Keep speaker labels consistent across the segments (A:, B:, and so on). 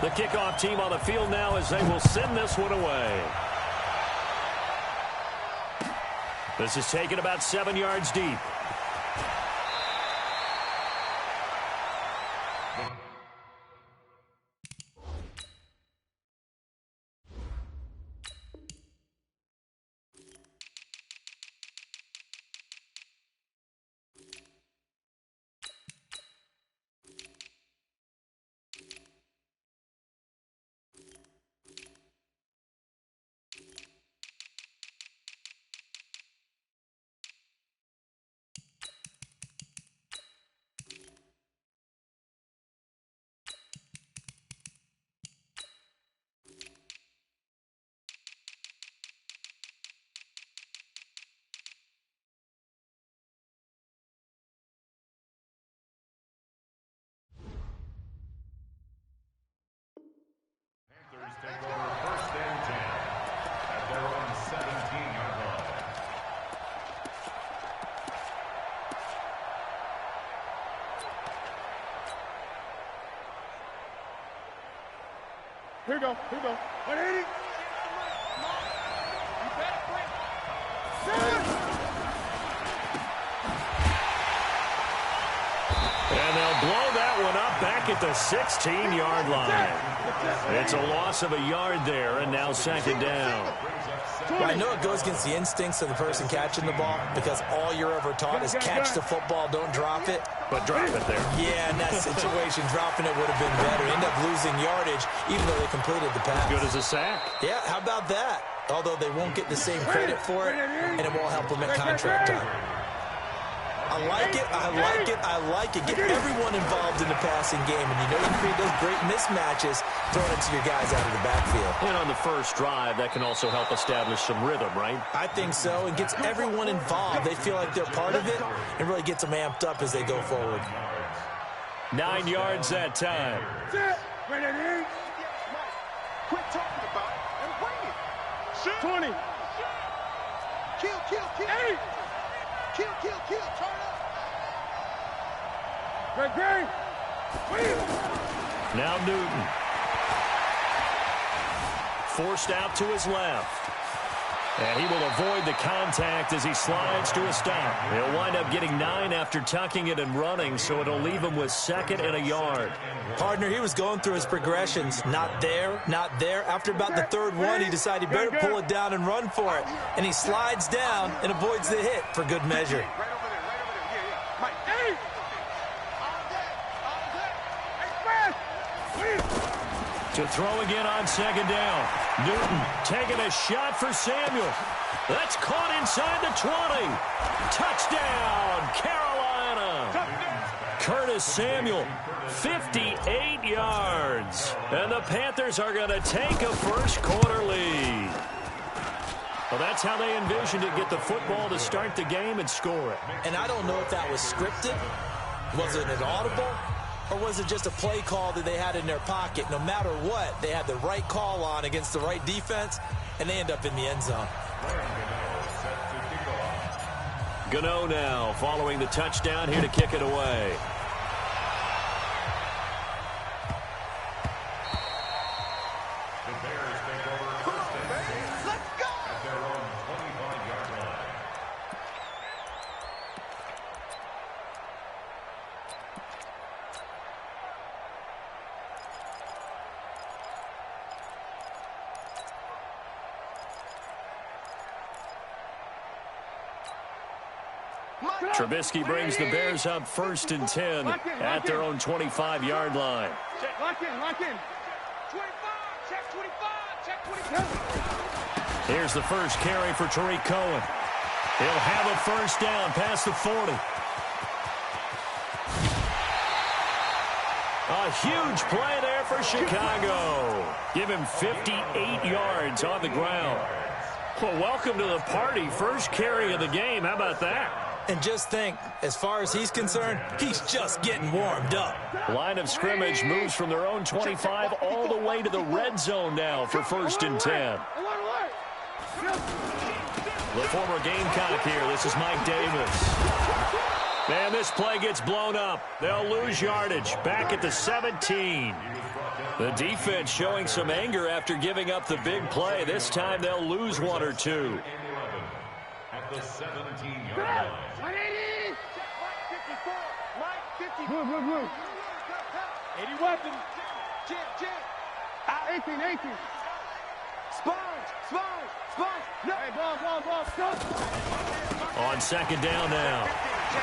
A: The kickoff team on the field now as they will send this one away. This is taken about 7 yards deep.
B: Take over 1st and 10 at their own 17-yard line.
C: Here we go. 180.
A: And they'll blow that one up back at the 16-yard line. It's a loss of a yard there, and now 2nd down.
D: I know it goes against the instincts of the person catching the ball because all you're ever taught is catch the football, don't drop it.
A: But drop it there.
D: Yeah, in that situation, dropping it would have been better. End up losing yardage, even though they completed the pass.
A: Good as a sack.
D: Yeah, how about that? Although they won't get the same credit for it, and it won't help them at contract time. I like it. Get everyone involved in the passing game, and you know you create those great mismatches throwing it to your guys out of the backfield.
A: And on the first drive, that can also help establish some rhythm, right?
D: I think so. It gets everyone involved. They feel like they're part of it, and really gets them amped up as they go forward.
A: 9 yards that time.
C: Quit talking about it and bring it. 20. Kill. 8. Kill. Turn up. Great.
A: Now Newton. Forced out to his left. And he will avoid the contact as he slides to a stop. He'll wind up getting 9 after tucking it and running, so it'll leave him with 2nd and a yard.
D: Partner, he was going through his progressions. Not there. After about the 3rd one, he decided he better pull it down and run for it. And he slides down and avoids the hit for good measure.
A: To throw again on 2nd down. Newton taking a shot for Samuel. That's caught inside the 20. Touchdown, Carolina. Curtis Samuel, 58 yards. And the Panthers are going to take a first-quarter lead. Well, that's how they envisioned it, get the football to start the game and score it.
D: And I don't know if that was scripted. Was it an audible? Or was it just a play call that they had in their pocket? No matter what, they had the right call on against the right defense, and they end up in the end zone.
A: Gano now following the touchdown here to kick it away.
B: The Bears take over 1st and 10 at their own 25-yard line.
A: Trubisky brings the Bears up 1st and 10 at their own 25-yard line.
C: Lock in. 25. Check 25.
A: Here's the first carry for Tariq Cohen. He'll have a first down past the 40. A huge play there for Chicago. Give him 58 yards on the ground. Well, welcome to the party. First carry of the game. How about that?
D: And just think, as far as he's concerned, he's just getting warmed up.
A: Line of scrimmage moves from their own 25 all the way to the red zone now for 1st and 10. The former Gamecock here. This is Mike Davis. And this play gets blown up. They'll lose yardage. Back at the 17. The defense showing some anger after giving up the big play. This time they'll lose one or two.
B: At the 17-yard line.
C: 180. 54. Move. 80 weapons. 18. Sponge. No. Hey, ball. Stop.
A: On second down now.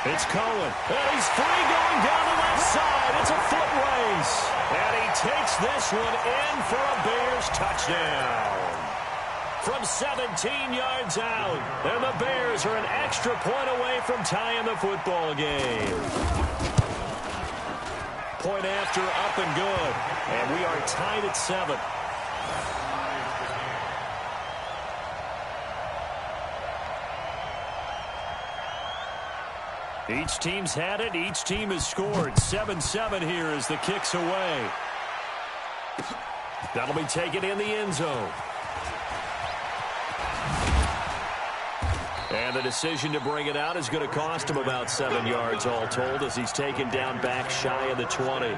A: It's Cohen. And he's free going down the left side. It's a foot race. And he takes this one in for a Bears touchdown. From 17 yards out. And the Bears are an extra point away from tying the football game. Point after, up and good. And we are tied at 7. Each team's had it. Each team has scored. 7-7 here as the kick's away. That'll be taken in the end zone. And the decision to bring it out is going to cost him about 7 yards all told as he's taken down back shy of the 20.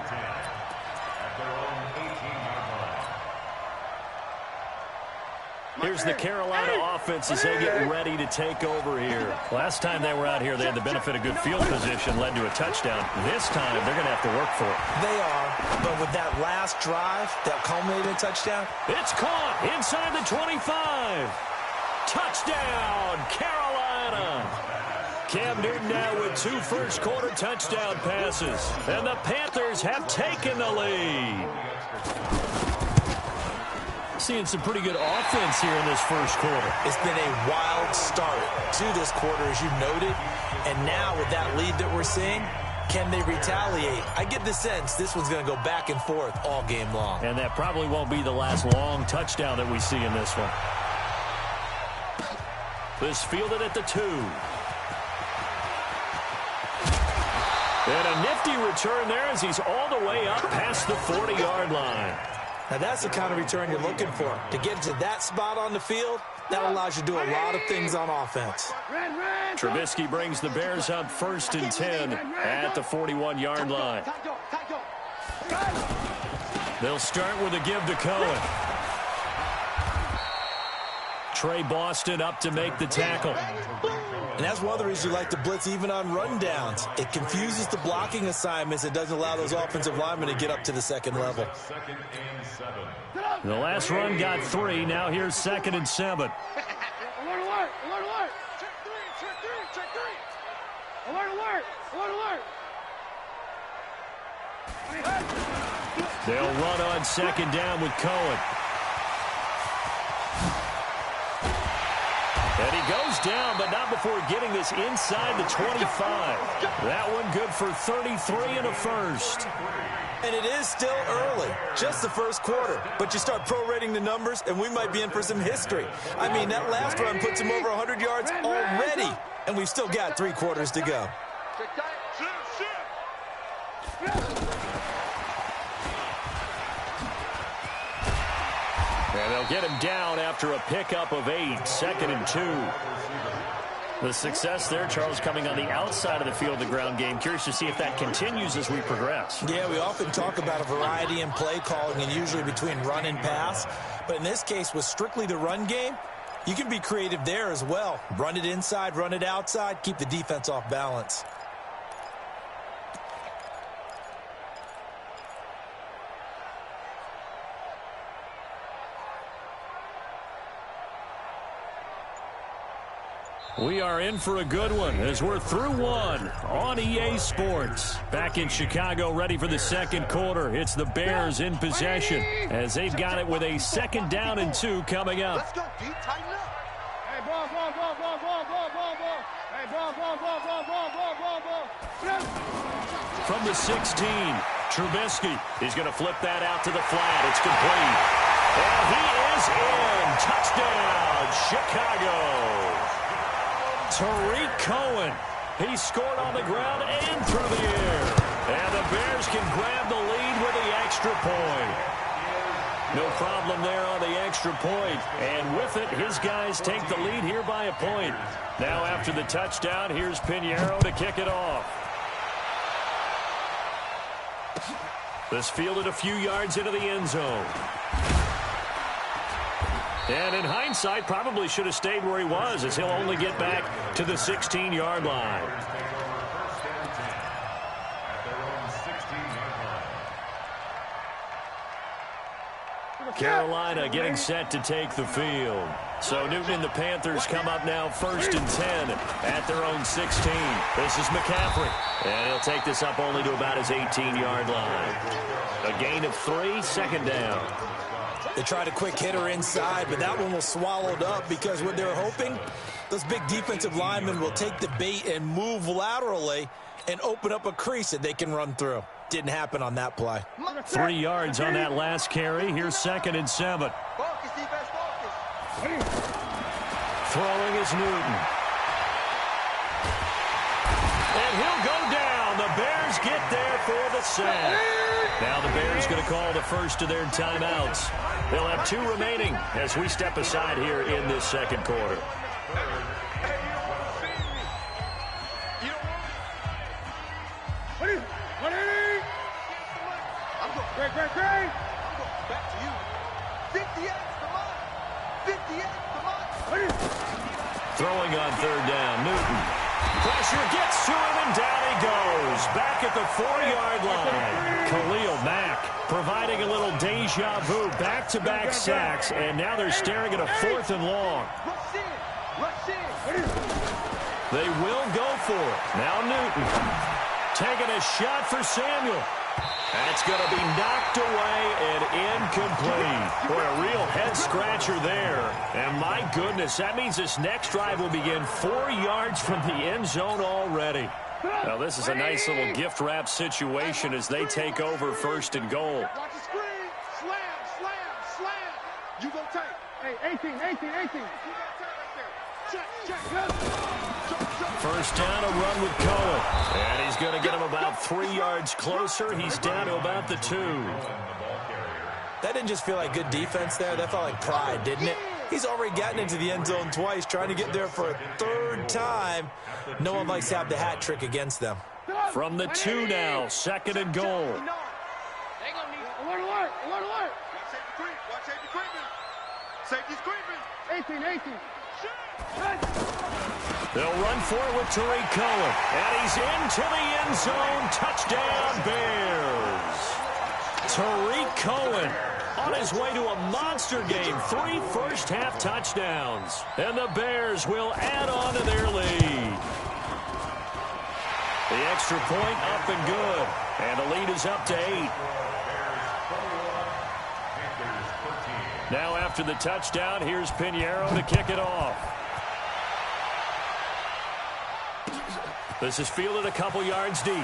A: Here's the Carolina offense as they get ready to take over here. Last time they were out here, they had the benefit of good field position, led to a touchdown. This time, they're going to have to work for it.
D: They are, but with that last drive that culminated in a touchdown.
A: It's caught inside the 25. Touchdown, Carolina. Cam Newton now with 2 first-quarter touchdown passes. And the Panthers have taken the lead. Seeing some pretty good offense here in this first quarter.
D: It's been a wild start to this quarter, as you noted. And now with that lead that we're seeing, can they retaliate? I get the sense this one's going to go back and forth all game long.
A: And that probably won't be the last long touchdown that we see in this one. This fielded at the 2. And a nifty return there as he's all the way up past the 40-yard line.
D: Now, that's the kind of return you're looking for. To get to that spot on the field, that allows you to do a lot of things on offense.
A: Trubisky brings the Bears up 1st and 10 at the 41-yard line. They'll start with a give to Cohen. Trey Boston up to make the tackle.
D: And that's one of the reasons you like to blitz even on rundowns. It confuses the blocking assignments. It doesn't allow those offensive linemen to get up to the second level.
A: The last run got 3. Now here's 2nd and 7.
C: Alert. Check 3. Alert.
A: They'll run on 2nd down with Cohen. And he goes down, but not before getting this inside the 25. That one good for 33 and a first.
D: And it is still early, just the first quarter. But you start prorating the numbers, and we might be in for some history. I mean, that last run puts him over 100 yards already, and we've still got 3 quarters to go.
A: And they'll get him down after a pickup of 8, 2nd and 2. The success there, Charles, coming on the outside of the field, the ground game. Curious to see if that continues as we progress.
D: Yeah, we often talk about a variety in play calling and usually between run and pass. But in this case, with strictly the run game, you can be creative there as well. Run it inside, run it outside, keep the defense off balance.
A: We are in for a good one as we're through one on EA Sports. Back in Chicago, ready for the second quarter. It's the Bears in possession as they've got it with a 2nd down and 2 coming up.
C: Let's go, Pete. Tighten up. Hey, ball. Hey, ball.
A: From the 16, Trubisky is going to flip that out to the flat. It's complete. And he is in. Touchdown, Chicago. Tariq Cohen. He scored on the ground and through the air. And the Bears can grab the lead with the extra point. No problem there on the extra point. And with it, his guys take the lead here by a point. Now after the touchdown, here's Pinheiro to kick it off. This fielded a few yards into the end zone. And in hindsight, probably should have stayed where he was, as he'll only get back to the 16-yard line. Carolina getting set to take the field. So Newton and the Panthers come up now 1st and 10 at their own 16. This is McCaffrey. And he'll take this up only to about his 18-yard line. A gain of 3, second down.
D: They tried a quick hitter inside, but that one was swallowed up because what they're hoping, those big defensive linemen will take the bait and move laterally and open up a crease that they can run through. Didn't happen on that play.
A: 3 yards on that last carry. Here's 2nd and 7. Throwing is Newton. And he'll go down. The Bears get there for the sack. Now the Bears going to call the first of their timeouts. They'll have 2 remaining as we step aside here in this second quarter.
C: Great. Back to you. 58, come on. 58, come on.
A: Throwing on 3rd down, Newton. Pressure gets to him, and down he goes. Back at the 4-yard line. Khalil Mack providing a little deja vu. Back-to-back sacks, and now they're staring at a 4th and long.
C: Rush in.
A: They will go for it. Now Newton taking a shot for Samuel. That's going to be knocked away and incomplete. Boy, a real head-scratcher there. And my goodness, that means this next drive will begin 4 yards from the end zone already. Now, this is a nice little gift-wrap situation as they take over 1st and goal.
C: Watch the screen. Slam. You go tight. Hey, 18. You got tight right there. Check.
A: 1st down, a run with Cohen. And he's going to get him about 3 yards closer. He's down to about the 2.
D: That didn't just feel like good defense there. That felt like pride, didn't it? He's already gotten into the end zone twice, trying to get there for a 3rd time. No one likes to have the hat trick against them.
A: From the 2 now, 2nd and goal.
C: Alert. Watch safety creeping. Safety's creeping. 18.
A: They'll run for it with Tariq Cohen. And he's into the end zone. Touchdown, Bears. Tariq Cohen on his way to a monster game. 3 first-half touchdowns. And the Bears will add on to their lead. The extra point up and good. And the lead is up to 8. Now after the touchdown, here's Pinheiro to kick it off. This is fielded a couple yards deep.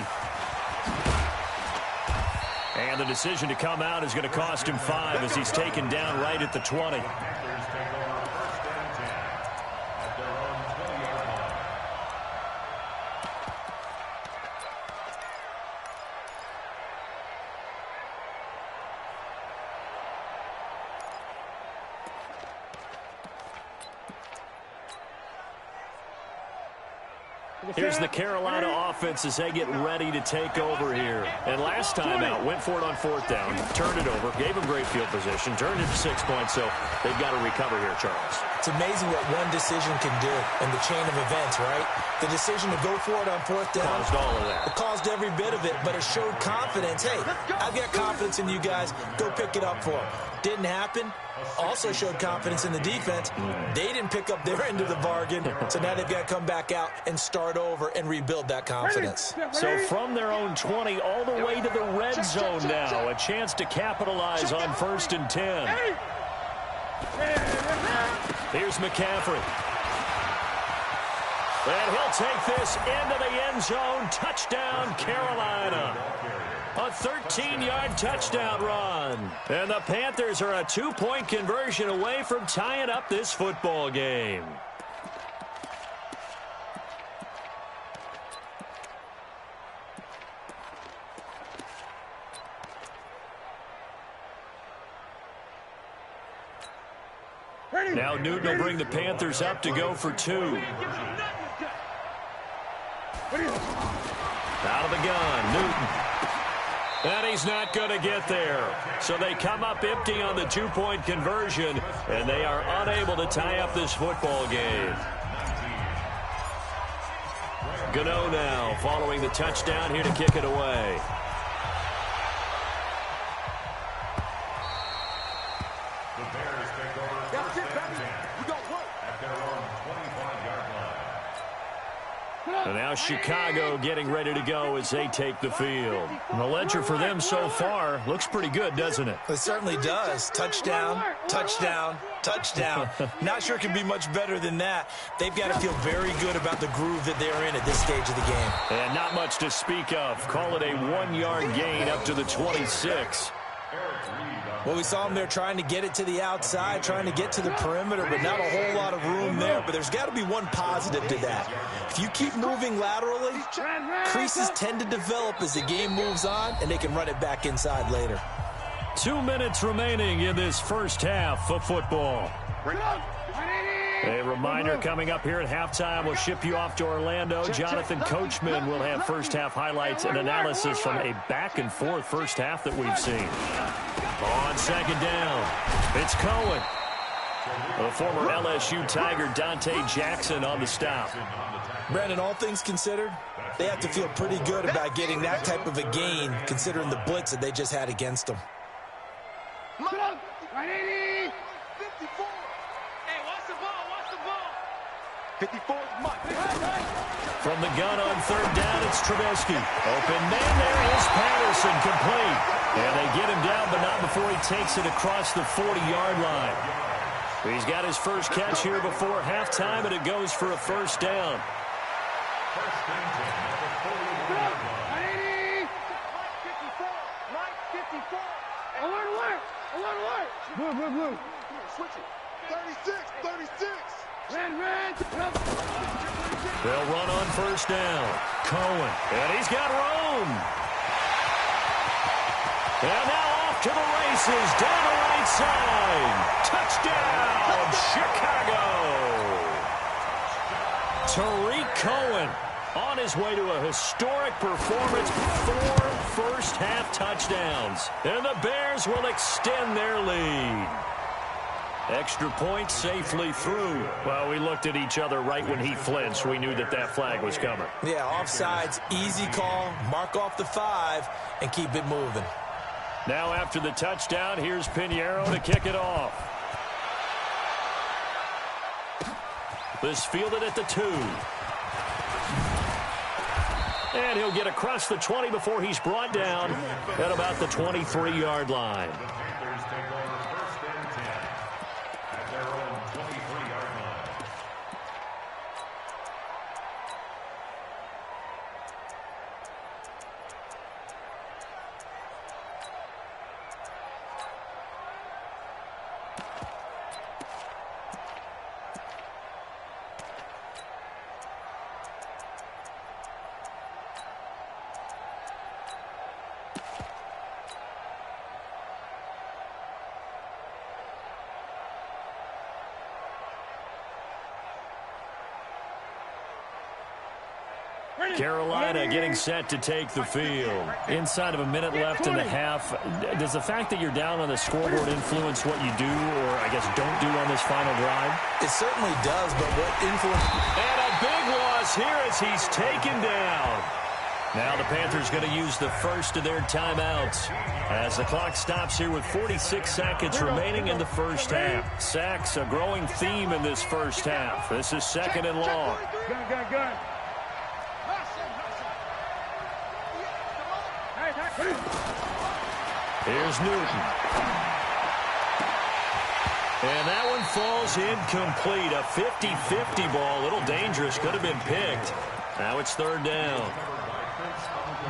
A: And the decision to come out is going to cost him 5 as he's taken down right at the 20. Here's the Carolina offense as they get ready to take over here. And last time out, went for it on 4th down, turned it over, gave them great field position, turned it to 6 points, so they've got to recover here, Charles.
D: It's amazing what one decision can do in the chain of events, right? The decision to go for it on 4th down.
A: Caused all of that.
D: It caused every bit of it, but it showed confidence. Hey, I've got confidence in you guys. Go pick it up for them. Didn't happen. Also showed confidence in the defense. They didn't pick up their end of the bargain, so now they've got to come back out and start over and rebuild that confidence.
A: So from their own 20 all the way to the red zone now, a chance to capitalize on 1st and 10. Here's McCaffrey. And he'll take this into the end zone. Touchdown, Carolina. A 13-yard touchdown run. And the Panthers are a 2-point conversion away from tying up this football game. Now Newton will bring the Panthers up to go for 2. Out of the gun, Newton. And he's not going to get there. So they come up empty on the two-point conversion, and they are unable to tie up this football game. Gano now following the touchdown here to kick it away.
B: The Bears take over first and 10 at their own 25-yard line.
A: And now Chicago getting ready to go as they take the field. And the ledger for them so far looks pretty good, doesn't it?
D: It certainly does. Touchdown, touchdown, touchdown. Not sure it can be much better than that. They've got to feel very good about the groove that they're in at this stage of the game.
A: And not much to speak of. Call it a 1-yard gain up to the 26.
D: Well, we saw them there trying to get it to the outside, trying to get to the perimeter, but not a whole lot of room there. But there's got to be one positive to that. If you keep moving laterally, creases tend to develop as the game moves on, and they can run it back inside later.
A: 2 minutes remaining in this first half of football. A reminder coming up here at halftime. We'll ship you off to Orlando. Jonathan Coachman will have first-half highlights and analysis from a back-and-forth first half that we've seen. On second down, it's Cohen. The former LSU Tiger Dante Jackson on the stop.
D: Brandon, all things considered, they have to feel pretty good about getting that type of a gain, considering the blitz that they just had against them.
C: 54
A: From the gun on third down, it's Trubisky. Open man, there is Patterson, complete. And they get him down, but not before he takes it across the 40-yard line. He's got his first catch here before halftime, and it goes for a first down.
B: First and 10 at the 41-yard line.
C: 54. Alert. Blue. Switch it. 36. Red.
A: They'll run on first down. Cohen, and he's got room. And now off to the races, down the right side. Touchdown, Chicago. Tariq Cohen on his way to a historic performance, 4 first-half touchdowns. And the Bears will extend their lead. Extra point safely through. Well, we looked at each other right when he flinched. We knew that that flag was coming.
D: Yeah, offsides, easy call, mark off the 5, and keep it moving.
A: Now after the touchdown, here's Pinheiro to kick it off. This fielded at the 2. And he'll get across the 20 before he's brought down at about the 23-yard line.
B: The Panthers take over first and 10 at their own 23-yard line.
A: Carolina getting set to take the field. Inside of a minute left in the half. Does the fact that you're down on the scoreboard influence what you do or, I guess, don't do on this final drive?
D: It certainly does, but what influence...
A: And a big loss here as he's taken down. Now the Panthers going to use the first of their timeouts as the clock stops here with 46 seconds remaining in the first half. Sacks, a growing theme in this first half. This is second and long.
C: Good.
A: Here's Newton. And that one falls incomplete. A 50-50 ball. A little dangerous. Could have been picked. Now it's third down.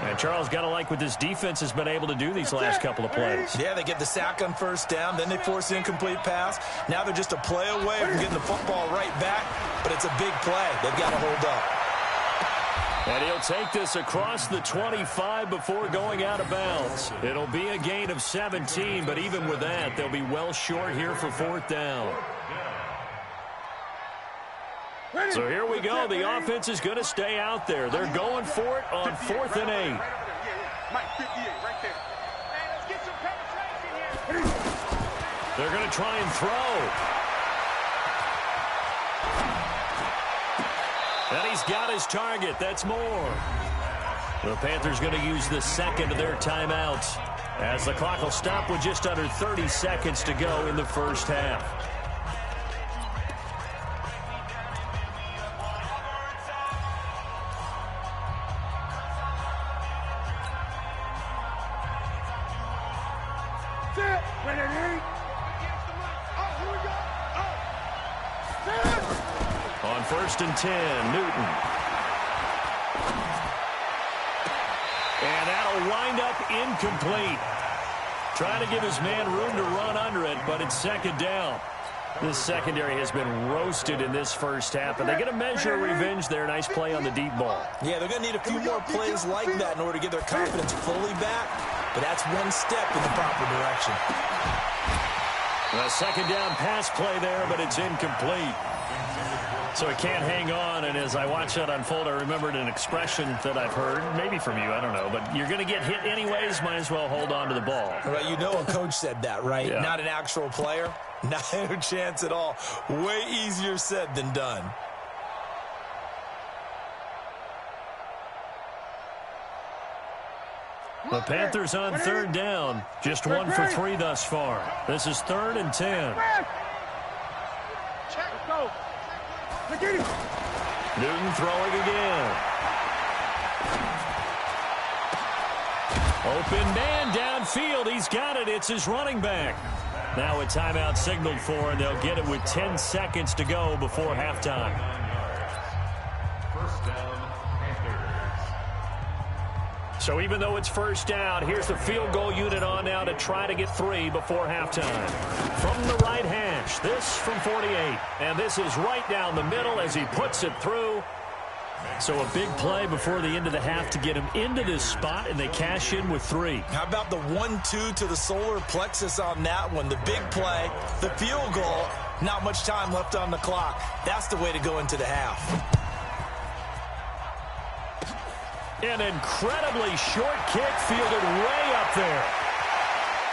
A: And Charles, got to like what this defense has been able to do these last couple of plays.
D: Yeah, they get the sack on first down, then they force the incomplete pass. Now they're just a play away from getting the football right back, but it's a big play. They've got to hold up.
A: And he'll take this across the 25 before going out of bounds. It'll be a gain of 17, but even with that, they'll be well short here for fourth down. So here we go. The offense is going to stay out there. They're going for it on 4th and 8.
C: Mike, 58, right there. Hey, let's get some penetration here.
A: They're going to try and throw. And he's got his target. That's more. The Panthers going to use the second of their timeouts, as the clock will stop with just under 30 seconds to go in the first half. On 1st and 10, Newton. And that'll wind up incomplete. Trying to give his man room to run under it, but it's second down. This secondary has been roasted in this first half, and they're going to measure revenge there. Nice play on the deep ball.
D: Yeah, they're going to need a few more plays like that in order to get their confidence fully back, but that's one step in the proper direction.
A: A second down pass play there, but it's incomplete. So he can't hang on, and as I watch that unfold, I remembered an expression that I've heard, maybe from you, I don't know, but you're going to get hit anyways, might as well hold on to the ball.
D: Right, you know a coach said that, right?
A: Yeah. Not
D: an actual player. Not a chance at all. Way easier said than done.
A: The Panthers on third down, just 1 for 3 thus far. This is 3rd and 10. Newton throwing again. Open man downfield. He's got it. It's his running back. Now a timeout signaled for, and they'll get it with 10 seconds to go before halftime.
B: First down, Panthers.
A: So even though it's first down, here's the field goal unit on now to try to get 3 before halftime. From the right hash, this from 48. And this is right down the middle as he puts it through. So a big play before the end of the half to get him into this spot, and they cash in with 3.
D: How about the 1-2 to the solar plexus on that one? The big play, the field goal, not much time left on the clock. That's the way to go into the half.
A: An incredibly short kick fielded way up there.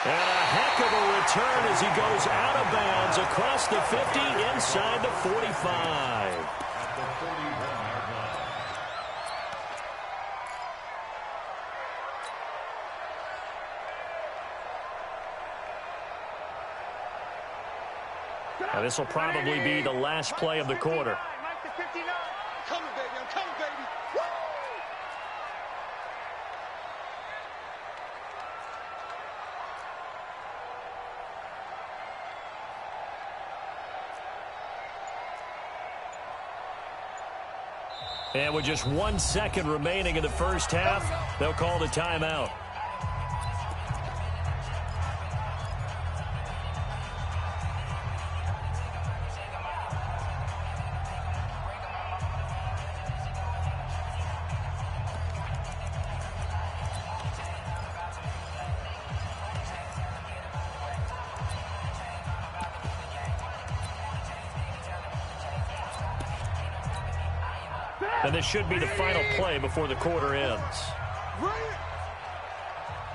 A: And a heck of a return as he goes out of bounds across the 50 inside the 45.
B: At the 41-yard line.
A: Now this will probably be the last play of the quarter.
C: I'm coming, baby. I'm coming, baby. Woo!
A: And with just 1 second remaining in the first half, they'll call the timeout. And this should be the final play before the quarter ends.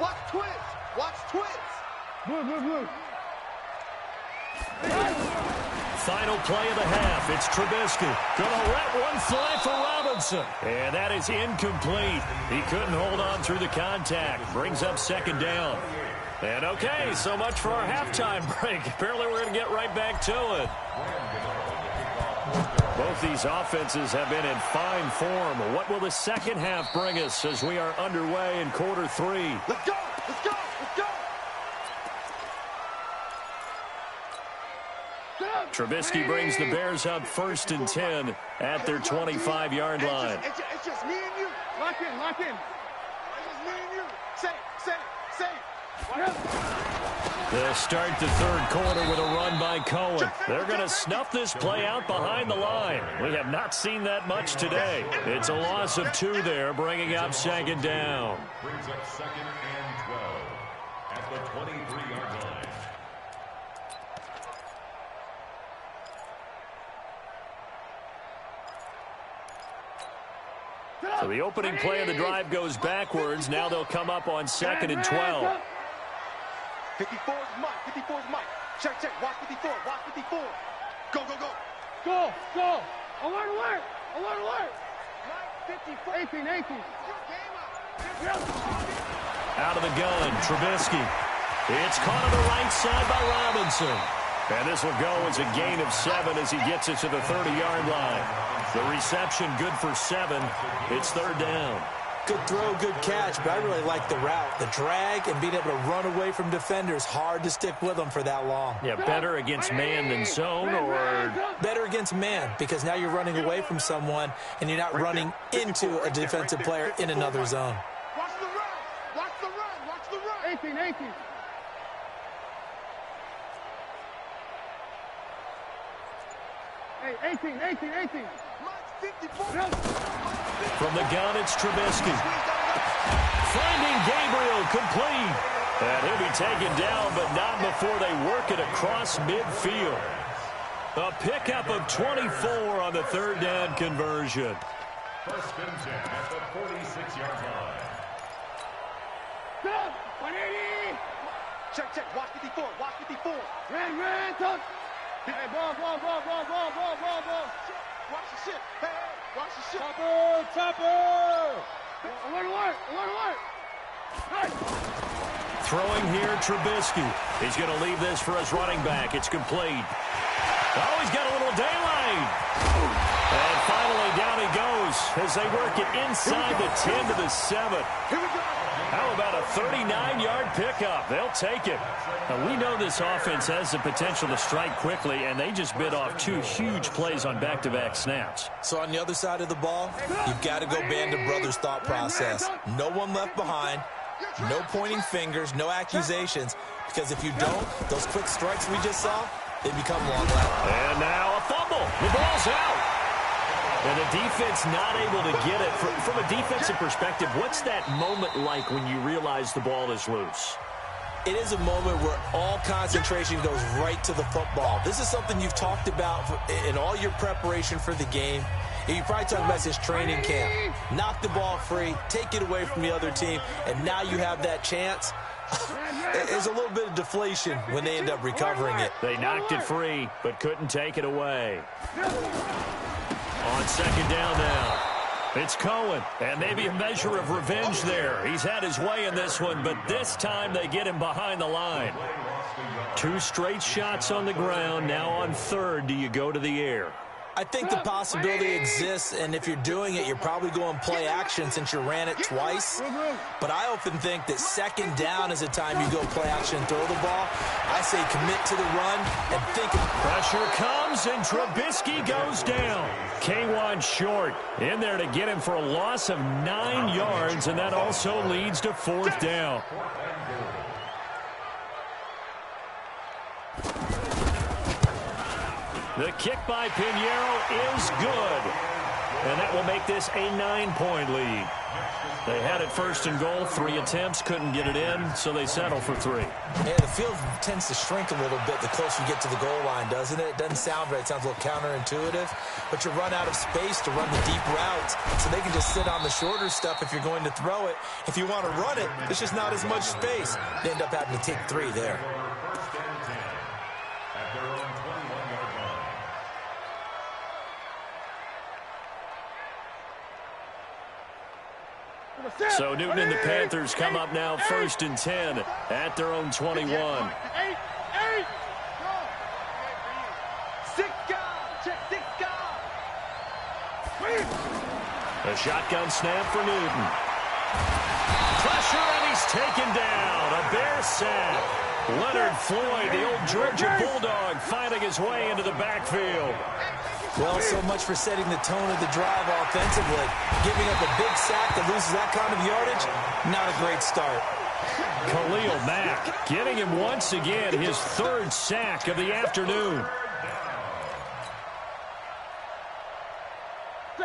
C: Watch twist. Watch twist. Move.
A: Final play of the half. It's Trubisky. Gonna let one fly for Robinson. And that is incomplete. He couldn't hold on through the contact. Brings up second down. And okay, so much for our halftime break. Apparently we're going to get right back to it. Both these offenses have been in fine form. What will the second half bring us as we are underway in quarter 3?
C: Let's go. Let's go. Let's go.
A: Trubisky brings the Bears up 1st and 10 at their 25-yard line.
C: It's just me and you. Lock in. It's just me and you. Say.
A: They'll start the third quarter with a run by Cohen. They're going to snuff this play out behind the line. We have not seen that much today. It's a loss of 2 there, bringing up second down.
B: Brings up 2nd and 12 at the 23-yard line.
A: So the opening play of the drive goes backwards. Now they'll come up on 2nd and 12.
C: 54 is Mike. 54 is Mike. Check, check. Watch 54. Watch 54. Go, go, go. Go, go. Alert, alert. Alert, alert. Mike, 54. 18, 18.
A: Out of the gun, Trubisky. It's caught on the right side by Robinson. And this will go as a gain of 7 as he gets it to the 30-yard line. The reception good for 7. It's 3rd down.
D: Good throw, good catch, but I really like the route. The drag and being able to run away from defenders, hard to stick with them for that long.
A: Yeah, better against man than zone, or?
D: Better against man, because now you're running away from someone and you're not running into a defensive player in another zone.
C: Watch the run. Watch the run. Watch the run. 18, 18. Hey, 18, 18, 18.
A: From the gun, it's Trubisky. Finding Gabriel, complete. And he'll be taken down, but not before they work it across midfield. A pickup of 24 on the 3rd down conversion.
B: 1st and 10 at the 46-yard line.
C: Stop! 180! Check, check. Watch 54. Watch 54. Red, touch. Hey, ball. Watch the shit. Hey, watch the shit. Chopper. Alert. Hey.
A: Throwing here, Trubisky. He's going to leave this for his running back. It's complete. Oh, he's got a little daylight. And finally, down he goes as they work it inside the 10 to the 7.
C: Here we go.
A: How about a 39-yard pickup? They'll take it. Now, we know this offense has the potential to strike quickly, and they just bit off 2 huge plays on back-to-back snaps.
D: So on the other side of the ball, you've got to go band of brothers thought process. No one left behind, no pointing fingers, no accusations, because if you don't, those quick strikes we just saw, they become long-lasting.
A: And now a fumble. The ball's out. And the defense not able to get it. From a defensive perspective, what's that moment like when you realize the ball is loose?
D: It is a moment where all concentration goes right to the football. This is something you've talked about in all your preparation for the game. You probably talked about this training camp. Knock the ball free, take it away from the other team, and now you have that chance. There's a little bit of deflation when they end up recovering it.
A: They knocked it free, but couldn't take it away. On 2nd down now, it's Cohen, and maybe a measure of revenge there. He's had his way in this one, but this time they get him behind the line. 2 straight shots on the ground. Now on 3rd, do you go to the air?
D: I think the possibility exists, and if you're doing it, you're probably going play action since you ran it twice. But I often think that 2nd down is the time you go play action and throw the ball. I say commit to the run and think.
A: Pressure comes, and Trubisky goes down. K1 short in there to get him for a loss of 9 yards, and that also leads to 4th down. The kick by Pinheiro is good. And that will make this a 9-point lead. They had it 1st and goal, 3 attempts, couldn't get it in, so they settle for 3.
D: Yeah, the field tends to shrink a little bit the closer you get to the goal line, doesn't it? It doesn't sound right. It sounds a little counterintuitive. But you run out of space to run the deep routes, so they can just sit on the shorter stuff if you're going to throw it. If you want to run it, there's just not as much space. They end up having to take 3 there.
A: So Newton and the Panthers come up now 1st and 10 at their own 21.
C: 8. Six guys. Check 6 guys.
A: A shotgun snap for Newton. Pressure, and he's taken down. A Bear sack. Leonard Floyd, the old Georgia Bulldog, finding his way into the backfield.
D: Well, so much for setting the tone of the drive offensively. Giving up a big sack that loses that kind of yardage, not a great start.
A: Khalil Mack getting him once again his 3rd sack of the afternoon.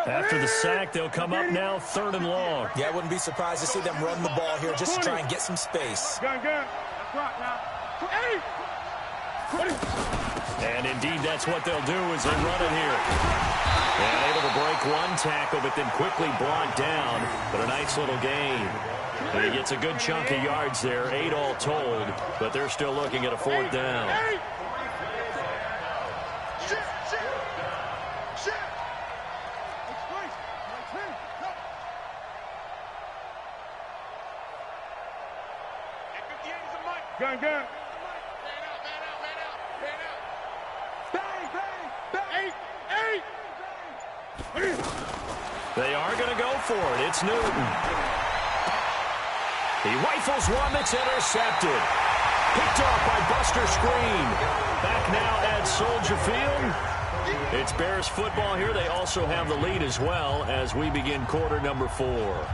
A: After the sack, they'll come up now 3rd and long.
D: Yeah, I wouldn't be surprised to see them run the ball here just to try and get some space.
C: Gun. That's right now. 8.
A: And indeed, that's what they'll do as they run it here. And able to break one tackle, but then quickly brought down. But a nice little gain. And he gets a good chunk of yards there, 8 all told, but they're still looking at a 4th down.
C: Gun. Man out. Bang. Eight.
A: They are going to go for it. It's Newton. He rifles one that's intercepted. Picked off by Buster Screen. Back now at Soldier Field. It's Bears football here. They also have the lead as well as we begin quarter number 4.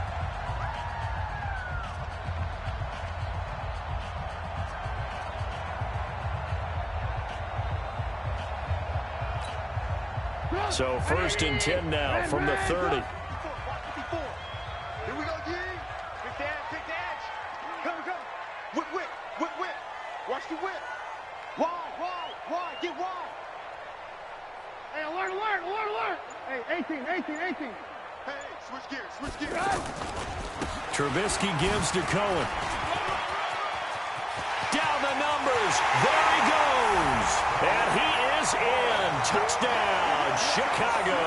A: So 1st and 10 now from the 30.
C: Here we go, G. Take the edge. Come. Whip. Watch the whip. Wide. Get wide. Hey, alert. Hey, 18. Hey, switch gears.
A: Trubisky gives to Cohen. Down the numbers. There he goes. And he is in. Touchdown, Chicago.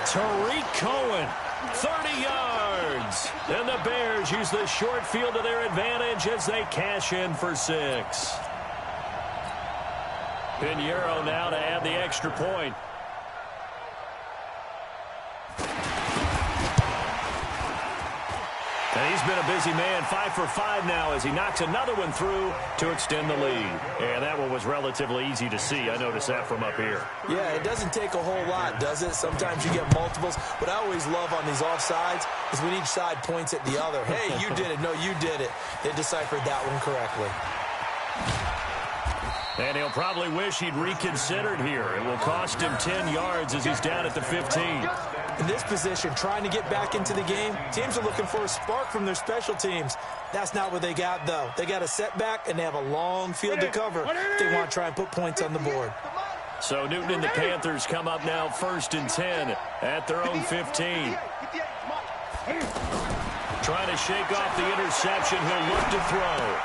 A: Tariq Cohen, 30 yards. And the Bears use the short field to their advantage as they cash in for 6. Pinheiro now to add the extra point. And he's been a busy man, 5 for 5 now as he knocks another one through to extend the lead. And that one was relatively easy to see. I noticed that from up here.
D: Yeah, it doesn't take a whole lot, does it? Sometimes you get multiples. What I always love on these offsides is when each side points at the other. Hey, you did it. No, you did it. They deciphered that one correctly.
A: And he'll probably wish he'd reconsidered here. It will cost him 10 yards as he's down at the 15.
D: In this position, trying to get back into the game, teams are looking for a spark from their special teams. That's not what they got, though. They got a setback, and they have a long field to cover if they want to try and put points on the board.
A: So Newton and the Panthers come up now 1st and 10 at their own 15. Trying to shake off the interception. He'll look to throw.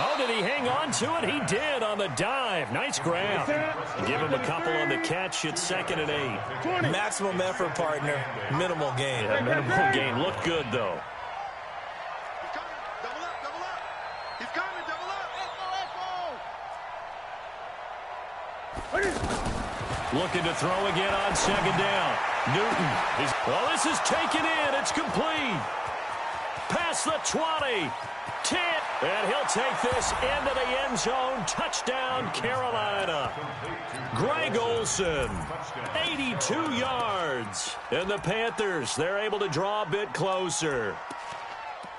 A: Oh, did he hang on to it? He did on the dive. Nice grab. Give him a couple on the catch. It's 2nd and 8.
D: Maximum effort, partner. Minimal gain.
A: Yeah, minimal gain. Looked good, though.
C: Double up. He's coming, double up.
A: Looking to throw again on 2nd down. Newton. Well, this is taken in. It's complete. Past the 20. 10. And he'll take this into the end zone. Touchdown, Carolina. Greg Olsen, 82 yards. And the Panthers, they're able to draw a bit closer.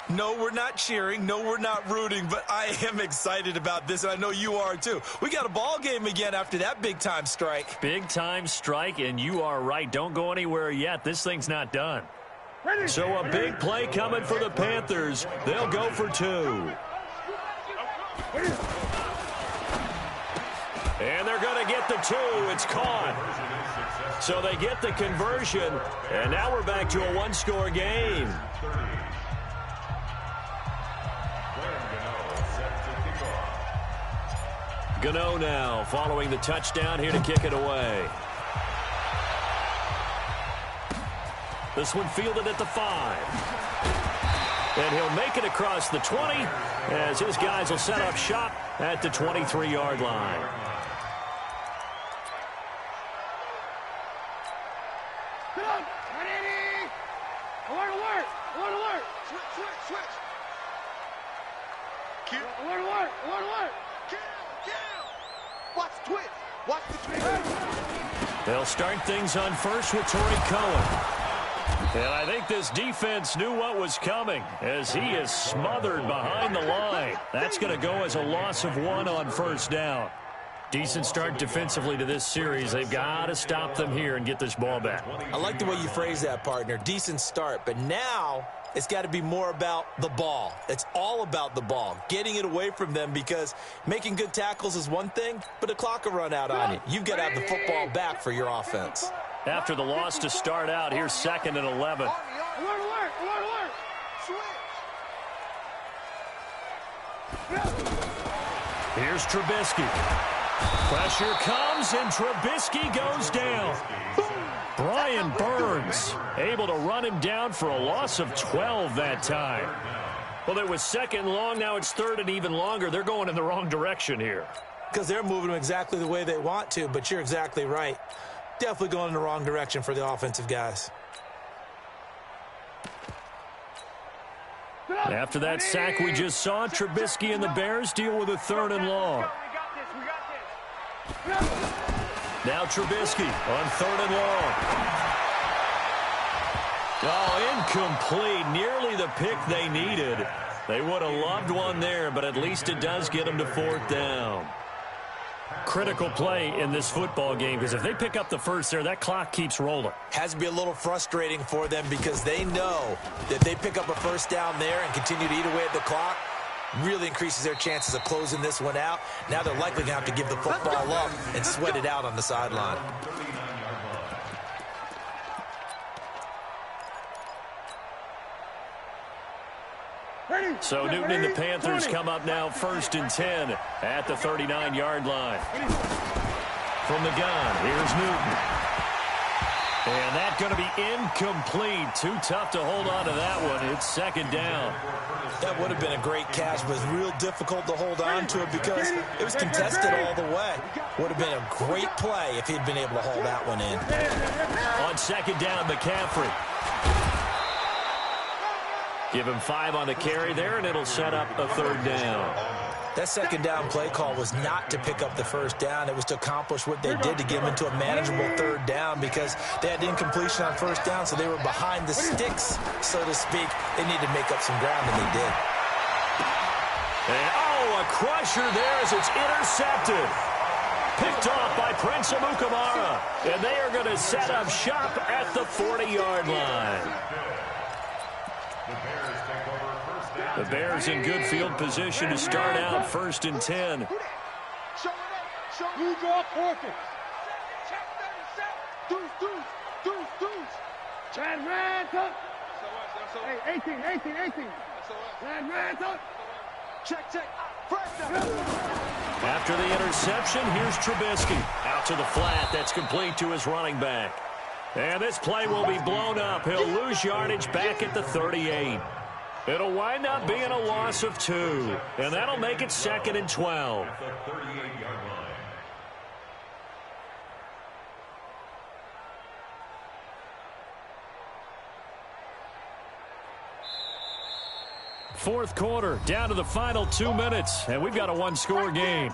D: No, we're not cheering. No, we're not rooting. But I am excited about this, and I know you are too. We got a ball game again after that big-time strike.
A: Big-time strike, and you are right. Don't go anywhere yet. This thing's not done. So a big play coming for the Panthers. They'll go for 2. And they're going to get the 2. It's caught. So they get the conversion, and now we're back to a 1-score game. Gano now following the touchdown here to kick it away. This one fielded at the 5. And he'll make it across the 20 as his guys will set up shop at the 23-yard line.
C: Alert! Switch! Alert! Kill! Watch the twitch!
A: They'll start things on first with Tariq Cohen. And I think this defense knew what was coming as he is smothered behind the line. That's going to go as a loss of 1 on 1st down. Decent start defensively to this series. They've got to stop them here and get this ball back.
D: I like the way you phrase that, partner. Decent start, but now it's got to be more about the ball. It's all about the ball, getting it away from them, because making good tackles is one thing, but the clock will run out on you. You've got to have the football back for your offense.
A: After the loss to start out, here's 2nd and 11.
C: Alert, alert, alert, alert. Switch.
A: Here's Trubisky. Pressure comes, and Trubisky goes down. Brian Burns able to run him down for a loss of 12 that time. Well, it was 2nd long. Now it's 3rd and even longer. They're going in the wrong direction here.
D: Because they're moving them exactly the way they want to, but you're exactly right. Definitely going in the wrong direction for the offensive guys.
A: After that sack we just saw, Trubisky and the Bears deal with a 3rd and long. Now Trubisky on 3rd and long. Oh, incomplete. Nearly the pick they needed. They would have loved one there, but at least it does get them to 4th down. Critical play in this football game, because if they pick up the first there, that clock keeps rolling.
D: Has to be a little frustrating for them, because they know that they pick up a first down there and continue to eat away at the clock, really increases their chances of closing this one out. Now they're likely going to have to give the football up and sweat it out on the sideline.
A: So Newton and the Panthers come up now 1st and 10 at the 39-yard line. From the gun, here's Newton. And that's going to be incomplete. Too tough to hold on to that one. It's 2nd down.
D: That would have been a great catch, but it was real difficult to hold on to it because it was contested all the way. Would have been a great play if he'd been able to hold that one in.
A: On 2nd down, McCaffrey. Give him 5 on the carry there, and it'll set up a 3rd down.
D: That 2nd down play call was not to pick up the first down. It was to accomplish what they did, to get them into a manageable 3rd down, because they had incompletion on 1st down, so they were behind the sticks, so to speak. They needed to make up some ground, and they did.
A: And, oh, a crusher there as it's intercepted. Picked off by Prince Amukamara, and they are going to set up shop at the 40-yard line. The Bears in good field position to start out 1st and 10.
C: Who's off orchid? Chad Ranta. Hey, 18. Chad Ranta. Check.
A: After the interception, here's Trubisky. Out to the flat. That's complete to his running back. And this play will be blown up. He'll lose yardage back at the 38. It'll wind up being a loss of 2, and that'll make it 2nd and 12.
B: The 38-yard line.
A: Fourth quarter, down to the final 2 minutes, and we've got a one-score game.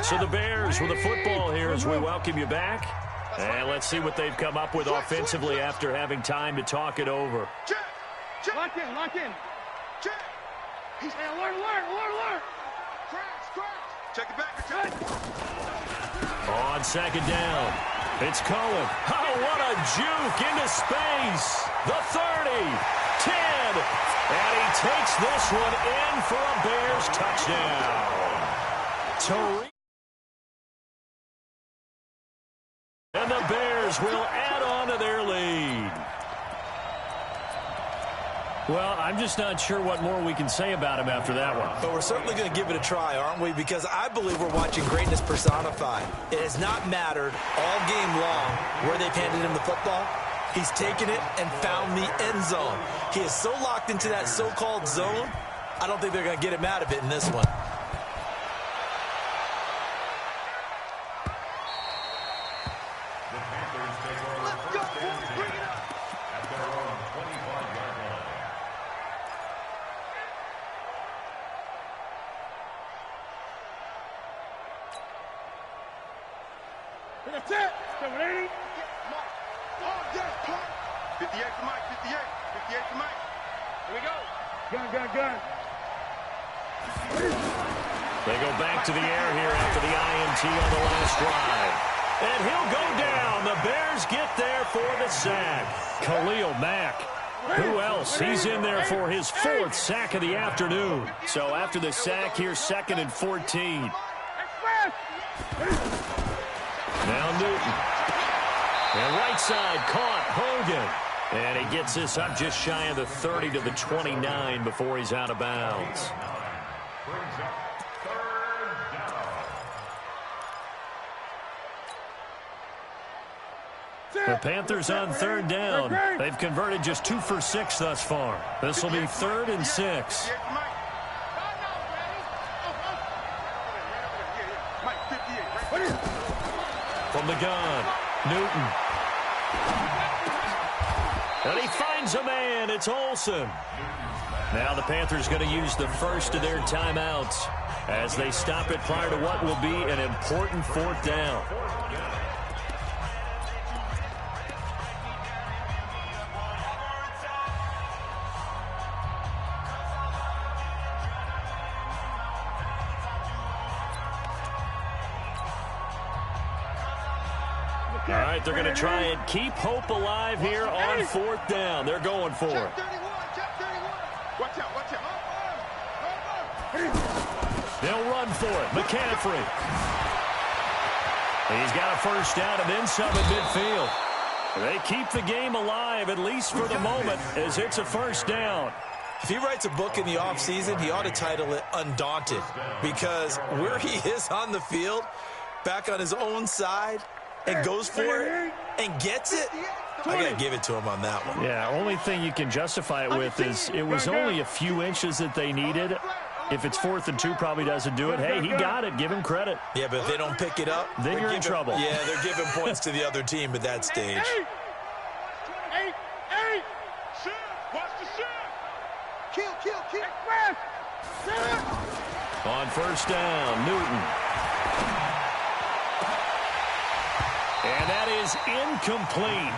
A: So the Bears with the football here as we welcome you back. And let's see what they've come up with offensively after having time to talk it over.
C: Lock in. Hey, alert. Crash. Check it back.
A: On 2nd down, it's Cohen. Oh, what a juke into space. The 30, 10, and he takes this one in for a Bears touchdown. And the Bears will add on to their lead. Well, I'm just not sure what more we can say about him after that one.
D: But we're certainly going to give it a try, aren't we? Because I believe we're watching greatness personified. It has not mattered all game long where they've handed him the football. He's taken it and found the end zone. He is so locked into that so-called zone, I don't think they're going to get him out of it in this one.
C: That's it. 780. Oh, yes, Clark. 58 to Mike. 58. 58 to Mike. Here we go. Gun.
A: They go back to the air here after the INT on the last drive. And he'll go down. The Bears get there for the sack. Khalil Mack. Who else? He's in there for his 4th sack of the afternoon. So after the sack, here's 2nd and 14. Now Newton. And right side caught Hogan. And he gets this up just shy of the 30 to the 29 before he's out of bounds.
B: Brings up 3rd down.
A: The Panthers on 3rd down. They've converted just 2 for 6 thus far. This will be 3rd and 6. From the gun, Newton. And he finds a man. It's Olsen. Now the Panthers going to use the first of their timeouts as they stop it prior to what will be an important 4th down. All right, they're going to try and keep hope alive here on 4th down. They're going for it.
C: Watch out.
A: They'll run for it. McCaffrey. He's got a 1st down and then some at midfield. They keep the game alive, at least for the moment, as it's a 1st down.
D: If he writes a book in the offseason, he ought to title it Undaunted, because where he is on the field, back on his own side, and goes for it and gets it, I got to give it to him on that one.
A: Yeah, only thing you can justify it with is it was only a few inches that they needed. If it's 4th and 2, probably doesn't do it. Hey, he got it. Give him credit.
D: Yeah, but if they don't pick it up,
A: then you're in trouble.
D: Yeah, they're giving points to the other team at that stage.
C: 8. Shoot. Watch the shoot. Kill.
A: On 1st down, Newton. And that is incomplete.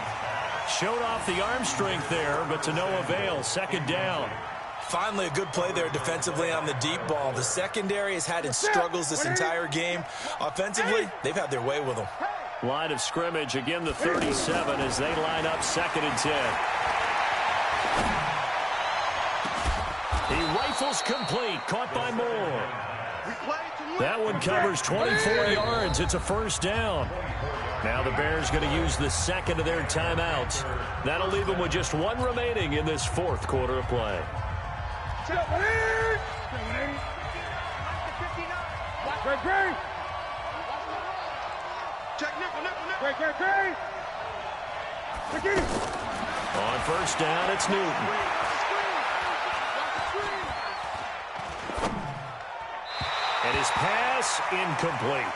A: Showed off the arm strength there, but to no avail. 2nd down.
D: Finally, a good play there defensively on the deep ball. The secondary has had its struggles this entire game. Offensively, they've had their way with them.
A: Line of scrimmage, again the 37 as they line up 2nd and 10. He rifles complete, caught by Moore. That one covers 24 yards. It's a 1st down. Now the Bears going to use the 2nd of their timeouts. That'll leave them with just 1 remaining in this 4th quarter of play. On 1st down, it's Newton. And his pass incomplete.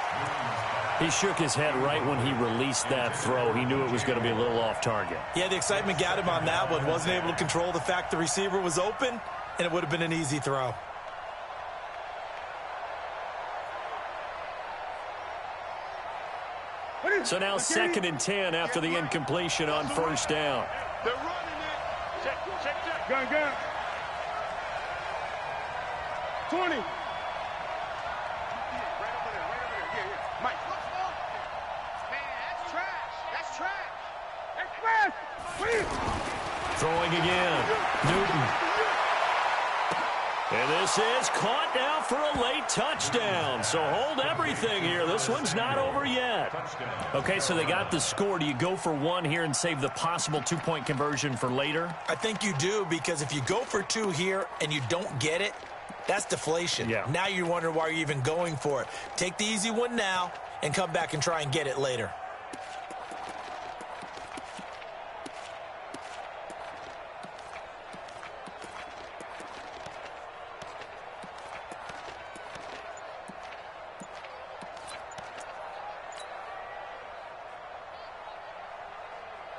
A: He shook his head right when he released that throw. He knew it was going to be a little off target.
D: Yeah, the excitement got him on that one. Wasn't able to control the fact the receiver was open, and it would have been an easy throw.
A: So now 2nd and 10 after the incompletion on 1st down.
C: They're running it. Check. Gun. 20. Mike. Man, that's trash.
A: Throwing again. Newton. And this is caught now for a late touchdown. So hold everything here. This one's not over yet. Okay, so they got the score. Do you go for 1 here and save the possible 2-point conversion for later?
D: I think you do, because if you go for 2 here and you don't get it, that's deflation.
A: Yeah.
D: Now you wonder why you're even going for it. Take the easy one now and come back and try and get it later.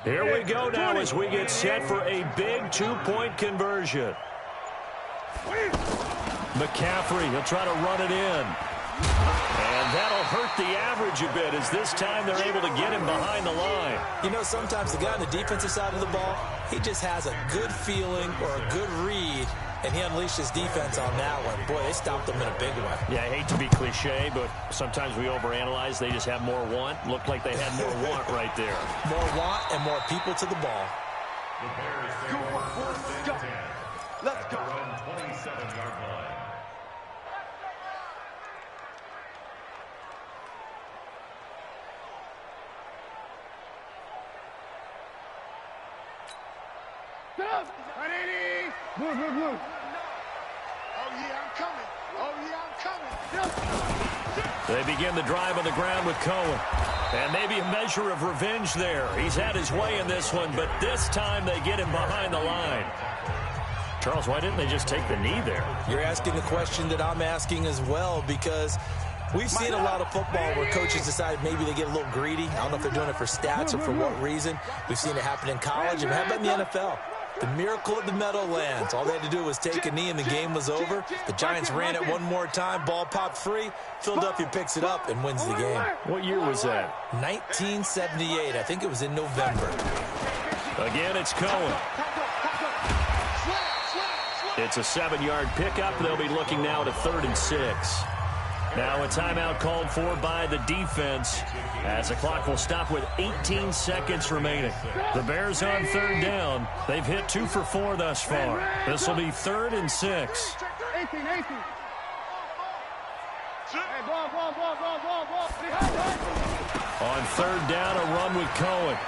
A: Here we go now as we get set for a big 2-point conversion. McCaffrey, he'll try to run it in. And that'll hurt the average a bit as this time they're able to get him behind the line.
D: You know, sometimes the guy on the defensive side of the ball, he just has a good feeling or a good read, and he unleashed his defense on that one. Boy, they stopped him in a big way.
A: Yeah, I hate to be cliche, but sometimes we overanalyze. They just have more want. Looked like they had more want right there.
D: More want and more people to the ball.
B: The Bears take over first and 10.
C: Let's go.
B: At their own 27-yard line.
C: Move. Oh, yeah, I'm coming. Oh, yeah, I'm coming.
A: They begin the drive on the ground with Cohen. And maybe a measure of revenge there. He's had his way in this one, but this time they get him behind the line. Charles, why didn't they just take the knee there?
D: You're asking the question that I'm asking as well, because we've seen a lot of football where coaches decide maybe they get a little greedy. I don't know if they're doing it for stats or for what reason. We've seen it happen in college, and how about in the NFL? The miracle of the Meadowlands. All they had to do was take a knee and the game was over. The Giants ran it one more time. Ball popped free. Philadelphia picks it up and wins the game.
A: What year was that?
D: 1978. I think it was in November.
A: Again, it's Cohen. It's a 7-yard pickup. They'll be looking now at a 3rd and 6. Now a timeout called for by the defense as the clock will stop with 18 seconds remaining. The Bears on 3rd down. They've hit 2 for 4 thus far. This will be 3rd and 6.
C: 18.
A: On 3rd down, a run with Cohen.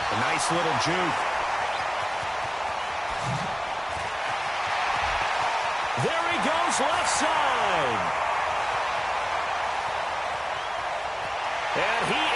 A: A nice little juke. There he goes, left side. And he